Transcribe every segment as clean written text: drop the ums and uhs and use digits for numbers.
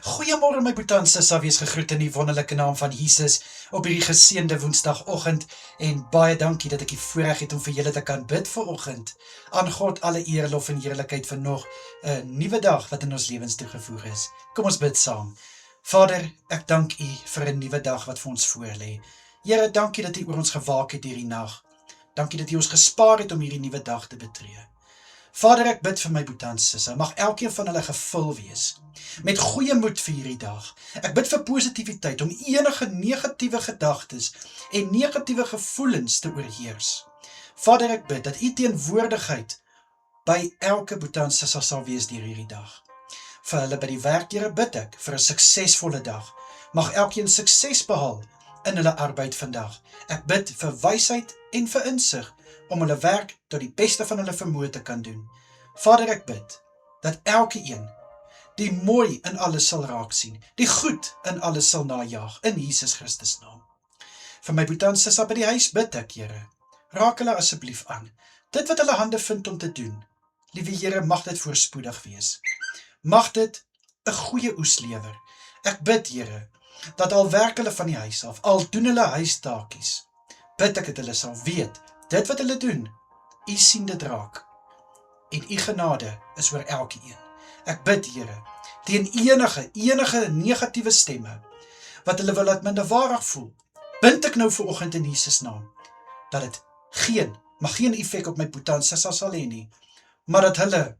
Goeiemôre my boetie en sissa, wees gegroet in die wonderlike naam van Jesus op hierdie geseënde Woensdagoggend en baie dankie dat ek die voorreg het om vir julle te kan bid vanoggend. Aan God alle eer, lof en heerlikheid vir nog 'n nuwe dag wat in ons lewens toegevoeg is. Kom ons bid saam. Vader, ek dank U vir 'n nuwe dag wat vir ons voorlê. Here, dankie dat U oor ons gewaak het hierdie nag. Dankie dat U ons gespaar het om hierdie nuwe dag te betree. Vader, ek bid vir my boetie en sisse, mag elkeen van hulle gevul wees met goeie moed vir hierdie dag. Ek bid vir positiwiteit om enige negatiewe gedagtes en negatiewe gevoelens te oorheers. Vader, ek bid dat U teenwoordigheid by elke boetie en sisse sal wees deur hierdie dag. Vir hulle by die werk, Here, bid ek vir 'n suksesvolle dag. Mag elkeen sukses behaal in hulle arbeid vandag. Ek bid vir wysheid en vir insig om hulle werk tot die beste van hulle vermoë te kan doen. Vader, ek bid dat elke een die mooi in alles sal raak sien, die goed in alles sal najag, in Jesus Christus naam. Vir my boetie en sissa by die huis bid ek, Here, raak hulle asseblief aan. Dit wat hulle hande vind om te doen, liewe Here, mag dit voorspoedig wees. Mag dit 'n goeie oes lewer. Ek bid, Here, dat al werk hulle van die huis af, al doen hulle huistaakies, bid ek dat hulle sal weet, dit wat hulle doen, U sien dit raak, en U genade is oor elke een. Ek bid, Here, teen enige negatiewe stemme, wat hulle wil laat minderwaardig voel, bind ek nou vanoggend in Jesus naam, dat dit mag geen effek op my boetie en sissa sal hê nie, maar dat hulle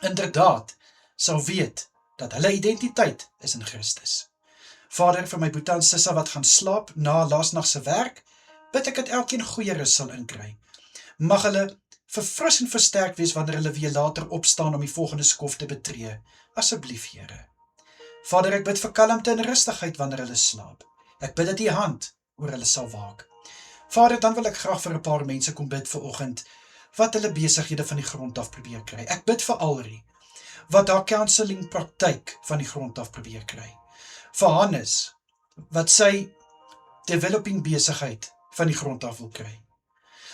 inderdaad sal weet, dat hulle identiteit is in Christus. Vader, vir my boetie en sissa wat gaan slaap na laasnag se werk, bid ek dat elkeen goeie rus sal inkry. Mag hulle verfris en versterk wees wanneer hulle weer later opstaan om die volgende skof te betree. Asseblief, Here. Vader, ek bid vir kalmte en rustigheid wanneer hulle slaap. Ek bid dat U hand oor hulle sal waak. Vader, dan wil ek graag vir 'n paar mense kom bid vanoggend, wat hulle besighede van die grond af probeer kry. Ek bid vir Alrie, wat haar counseling praktyk van die grond af probeer kry. Vir Hannes, wat sy developing besigheid van die grond af wil kry.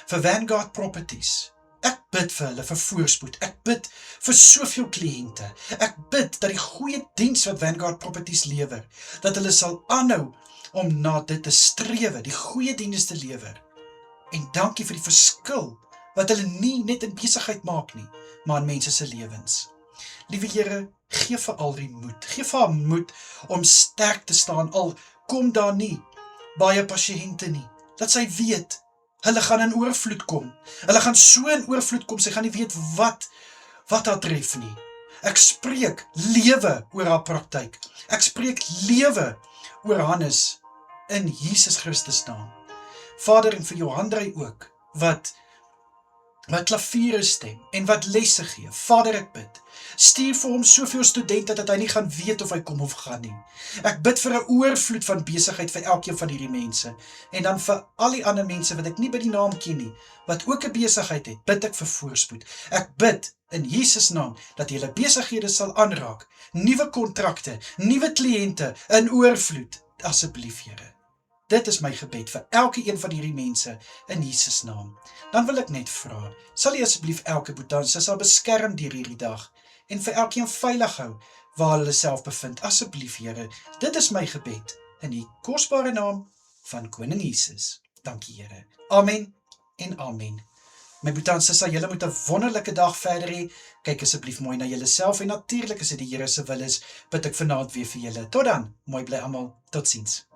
Vir Vanguard Properties, ek bid vir hulle vir voorspoed, ek bid vir soveel kliënte, ek bid dat die goeie diens wat Vanguard Properties lewer, dat hulle sal aanhou om na dit te strewe, die goeie diens te lewer. En dankie vir die verskil, wat hulle nie net in besigheid maak nie, maar in mense se lewens. Liewe Here, gee vir Alrie moed, gee vir haar moed om sterk te staan, al kom daar nie baie pasiënte nie, dat sy weet, hulle gaan in oorvloed kom, hulle gaan so in oorvloed kom, sy gaan nie weet wat haar tref nie. Ek spreek lewe oor haar praktyk, ek spreek lewe oor Hannes, in Jesus Christus naam. Vader, en vir Johandrey ook, wat klaviere stem, en wat lesse gee. Vader, ek bid, stuur vir hom soveel studente, dat hy nie gaan weet of hy kom of gaan nie. Ek bid vir 'n oorvloed van besigheid vir elkeen van hierdie mense, en dan vir al die ander mense, wat ek nie by die naam ken nie, wat ook 'n besigheid het, bid ek vir voorspoed. Ek bid in Jesus naam, dat julle besighede sal aanraak, nuwe kontrakte, nuwe kliënte, in oorvloed, asseblief, Here. Dit is my gebed vir elke een van hierdie mense in Jesus naam. Dan wil ek net vra, sal U asseblief elke boetie en sissa beskerm deur hierdie dag en vir elkeen veilig hou waar hulle self bevind. Asseblief, Here, dit is my gebed in die kosbare naam van Koning Jesus. Dankie, Here. Amen en amen. My boetie en sissa, julle moet 'n wonderlike dag verder hê. Kyk asseblief mooi na julleself en natuurlik as dit die Here se wil is, bid ek vanaand weer vir julle. Tot dan, mooi bly almal. Totsiens.